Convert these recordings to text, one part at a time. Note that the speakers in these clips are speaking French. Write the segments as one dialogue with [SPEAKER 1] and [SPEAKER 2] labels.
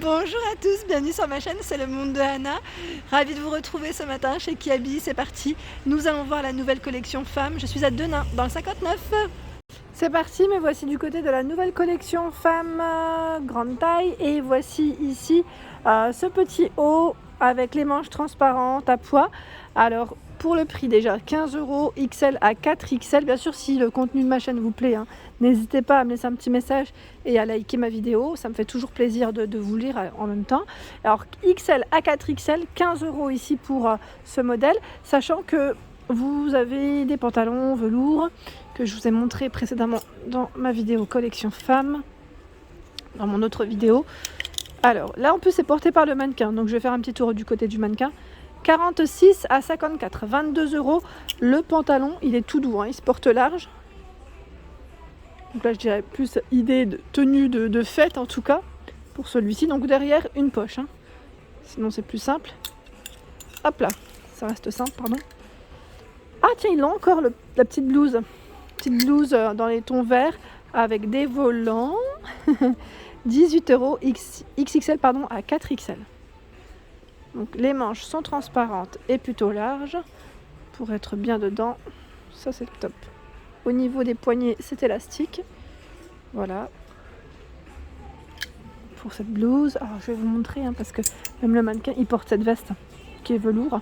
[SPEAKER 1] Bonjour à tous, bienvenue sur ma chaîne, c'est le monde de Anna. Ravie de vous retrouver ce matin chez Kiabi, c'est parti. Nous allons voir la nouvelle collection femmes. Je suis à Denain, dans le 59. C'est parti, me voici du côté de la nouvelle collection femmes grande taille. Et voici ici ce petit haut avec les manches transparentes à pois. Alors, pour le prix déjà, 15 € XL à 4XL. Bien sûr, si le contenu de ma chaîne vous plaît, n'hésitez pas à me laisser un petit message et à liker ma vidéo. Ça me fait toujours plaisir de vous lire en même temps. Alors, XL à 4XL, 15 € ici pour ce modèle. Sachant que vous avez des pantalons velours que je vous ai montré précédemment dans ma vidéo collection femmes, dans mon autre vidéo. Alors, là, en plus, c'est porté par le mannequin. Donc, je vais faire un petit tour du côté du mannequin. 46 à 54, 22 €. Le pantalon, il est tout doux, il se porte large. Donc là, je dirais plus idée de tenue de fête en tout cas pour celui-ci. Donc derrière, une poche. Sinon, c'est plus simple. Hop là, ça reste simple, pardon. Ah tiens, il a encore la petite blouse. Petite blouse dans les tons verts avec des volants. 18 € XXL pardon, à 4XL. Donc les manches sont transparentes et plutôt larges pour être bien dedans. Ça c'est top. Au niveau des poignets, c'est élastique. Voilà. Pour cette blouse, alors je vais vous montrer parce que même le mannequin il porte cette veste qui est velours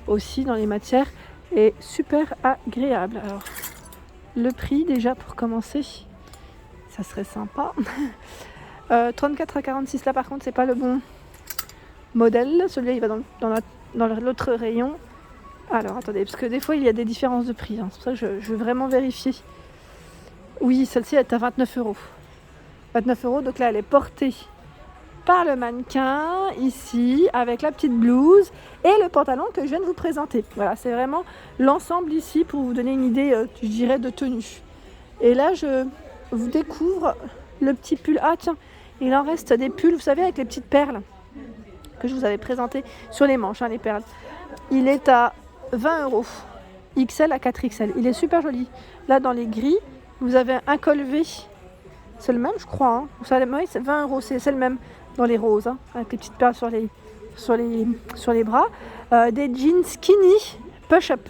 [SPEAKER 1] aussi dans les matières et super agréable. Alors le prix déjà pour commencer, ça serait sympa. 34 à 46 là par contre c'est pas le bon modèle, celui-là il va dans l'autre rayon. Alors attendez, parce que des fois il y a des différences de prix, c'est pour ça que je veux vraiment vérifier. Oui, celle-ci est à 29 €. 29 €, donc là elle est portée par le mannequin ici avec la petite blouse et le pantalon que je viens de vous présenter. Voilà, c'est vraiment l'ensemble ici pour vous donner une idée, je dirais, de tenue. Et là je vous découvre le petit pull. Ah tiens, il en reste des pulls, vous savez, avec les petites perles que je vous avais présenté sur les manches, les perles. Il est à 20 € XL à 4XL. Il est super joli. Là dans les gris, vous avez un col V. C'est le même je crois. Oui, c'est 20 €, c'est le même dans les roses, avec les petites perles sur les bras. Des jeans skinny push-up.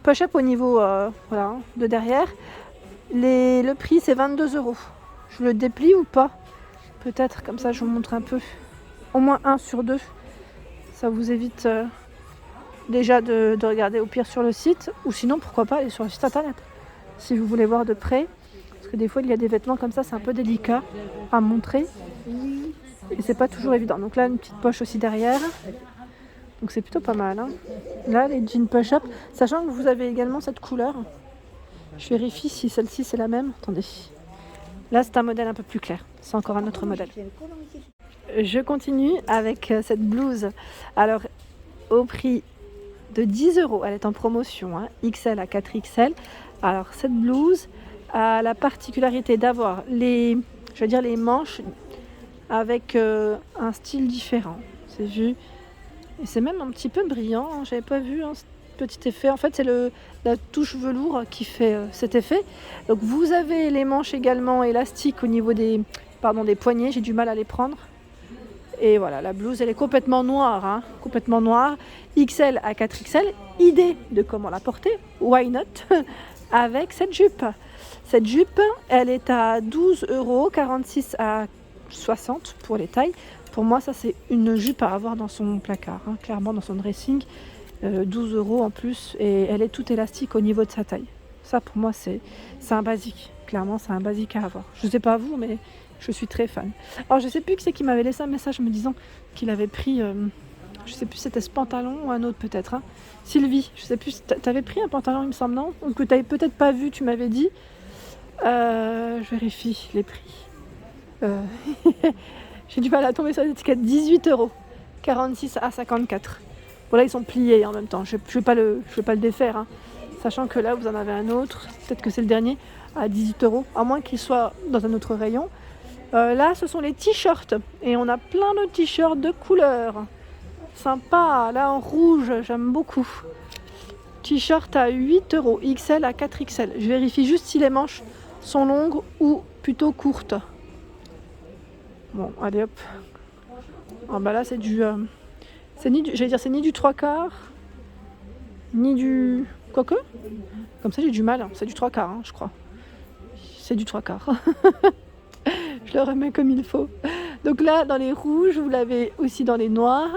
[SPEAKER 1] Push-up au niveau voilà, de derrière. Le prix c'est 22 €. Je le déplie ou pas? Peut-être, comme ça je vous montre un peu. Au moins 1 sur 2. Ça vous évite déjà de regarder au pire sur le site. Ou sinon, pourquoi pas aller sur le site internet. Si vous voulez voir de près. Parce que des fois, il y a des vêtements comme ça, c'est un peu délicat à montrer. Et c'est pas toujours évident. Donc là, une petite poche aussi derrière. Donc c'est plutôt pas mal. Là, les jeans push-up. Sachant que vous avez également cette couleur. Je vérifie si celle-ci c'est la même. Attendez. Là, c'est un modèle un peu plus clair. C'est encore un autre modèle. Je continue avec cette blouse. Alors, au prix de 10 €, elle est en promotion, XL à 4XL. Alors, cette blouse a la particularité d'avoir les manches avec un style différent. C'est vu. Et c'est même un petit peu brillant. J'avais pas vu ce petit effet. En fait, c'est la touche velours qui fait cet effet. Donc, vous avez les manches également élastiques au niveau des poignets. J'ai du mal à les prendre. Et voilà, la blouse, elle est complètement noire, complètement noire. XL à 4XL, idée de comment la porter, why not, avec cette jupe. Cette jupe, elle est à 12 €, 46 à 60 pour les tailles. Pour moi, ça, c'est une jupe à avoir dans son placard, clairement dans son dressing. 12 € en plus, et elle est toute élastique au niveau de sa taille. Ça, pour moi, c'est un basique. Clairement, c'est un basique à avoir. Je ne sais pas vous, mais je suis très fan. Alors, je ne sais plus qui c'est qui m'avait laissé un message me disant qu'il avait pris, je ne sais plus si c'était ce pantalon ou un autre peut-être. Sylvie, je ne sais plus, tu avais pris un pantalon, il me semble, non? Ou que tu n'avais peut-être pas vu, tu m'avais dit. Je vérifie les prix. J'ai du mal à tomber sur les étiquettes. 18 €, 46 à 54. Bon, là, ils sont pliés en même temps. Je ne vais pas le défaire. Sachant que là, vous en avez un autre. Peut-être que c'est le dernier à 18 €. À moins qu'il soit dans un autre rayon. Là, ce sont les t-shirts. Et on a plein de t-shirts de couleurs. Sympa. Là, en rouge, j'aime beaucoup. T-shirt à 8 €. XL à 4XL. Je vérifie juste si les manches sont longues ou plutôt courtes. Bon, allez hop. Ah bah là c'est du... c'est ni du 3/4, ni du... Quoique, comme ça j'ai du mal, hein. C'est du 3/4 hein, je crois. C'est du 3/4. Je le remets comme il faut. Donc là dans les rouges, vous l'avez aussi dans les noirs,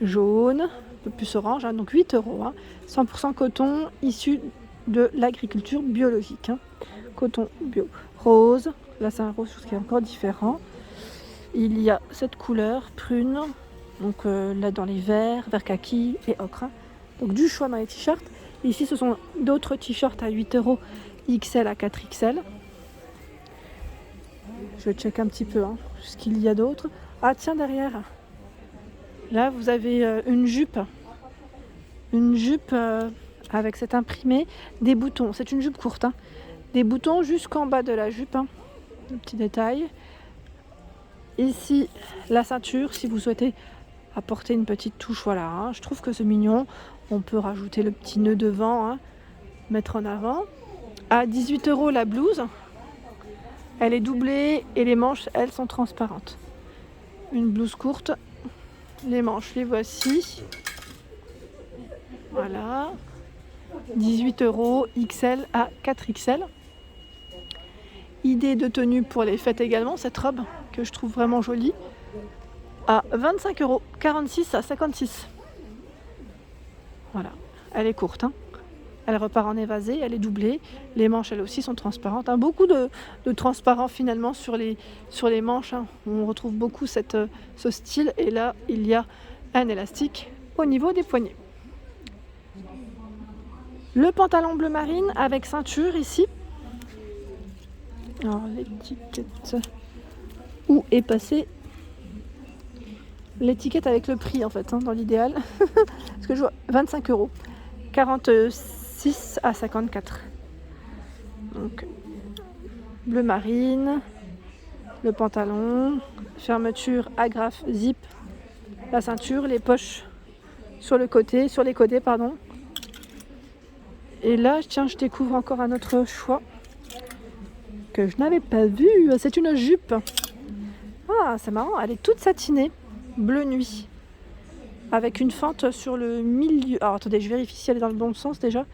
[SPEAKER 1] jaunes, un peu plus orange, hein, donc 8 €. Hein. 100% coton issu de l'agriculture biologique. Hein. Coton bio. Rose, là c'est un rose qui est encore différent. Il y a cette couleur prune, donc là dans les verts, vert kaki et ocre. Hein. Donc du choix dans les t-shirts. Ici ce sont d'autres t-shirts à 8 €, XL à 4XL. Je check un petit peu hein, ce qu'il y a d'autre. Ah tiens derrière, là vous avez une jupe. Une jupe avec cet imprimé, des boutons. C'est une jupe courte. Hein. Des boutons jusqu'en bas de la jupe. Hein. Un petit détail. Ici, la ceinture, si vous souhaitez apporter une petite touche, voilà. Hein. Je trouve que c'est mignon. On peut rajouter le petit nœud devant, hein, mettre en avant. À 18 € la blouse. Elle est doublée et les manches, elles, sont transparentes. Une blouse courte. Les manches, les voici. Voilà. 18 € XL à 4XL. Idée de tenue pour les fêtes également, cette robe que je trouve vraiment jolie. À 25 €, 46 à 56. Voilà, elle est courte. Hein. Elle repart en évasé, elle est doublée. Les manches, elles aussi, sont transparentes. Hein. Beaucoup de transparent finalement sur les manches. Hein. On retrouve beaucoup ce style. Et là, il y a un élastique au niveau des poignets. Le pantalon bleu marine avec ceinture ici. Alors l'étiquette, où est passée l'étiquette avec le prix en fait, hein, dans l'idéal. Parce que je vois 25 €, 46 à 54. Donc bleu marine, le pantalon, fermeture, agrafe, zip, la ceinture, les poches sur les côtés, pardon. Et là, tiens, je découvre encore un autre choix que je n'avais pas vu. C'est une jupe. Ah, c'est marrant, elle est toute satinée, bleu nuit, avec une fente sur le milieu. Alors attendez, je vérifie si elle est dans le bon sens déjà.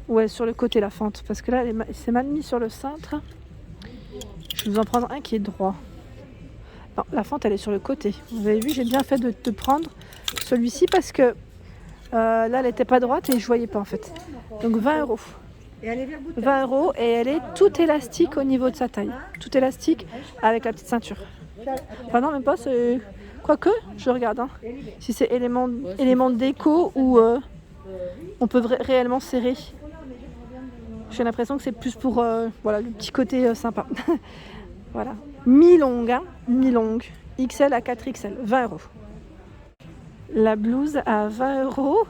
[SPEAKER 1] Ouais, sur le côté la fente, parce que là, c'est mal mis sur le cintre. Je vais vous en prendre un qui est droit. Non, la fente, elle est sur le côté. Vous avez vu, j'ai bien fait de prendre celui-ci parce que là, elle n'était pas droite et je voyais pas en fait. Donc 20 €. 20 € et elle est toute élastique au niveau de sa taille. Tout élastique avec la petite ceinture. Enfin non, même pas, c'est... Quoique, je regarde. Hein. Si c'est élément déco ou on peut réellement serrer. J'ai l'impression que c'est plus pour voilà, le petit côté sympa. Voilà. Mi-longue, hein. Mi-longue. XL à 4XL. 20 €. La blouse à 20 €.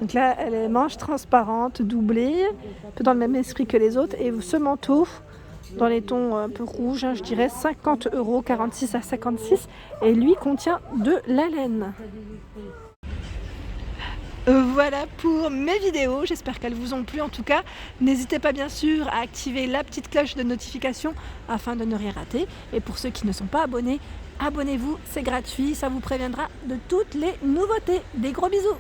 [SPEAKER 1] Donc là, elle est manche transparente, doublée, un peu dans le même esprit que les autres. Et ce manteau, dans les tons un peu rouges, hein, je dirais 50 €, 46 à 56. Et lui contient de la laine. Voilà pour mes vidéos, j'espère qu'elles vous ont plu en tout cas. N'hésitez pas bien sûr à activer la petite cloche de notification afin de ne rien rater. Et pour ceux qui ne sont pas abonnés, abonnez-vous, c'est gratuit, ça vous préviendra de toutes les nouveautés. Des gros bisous!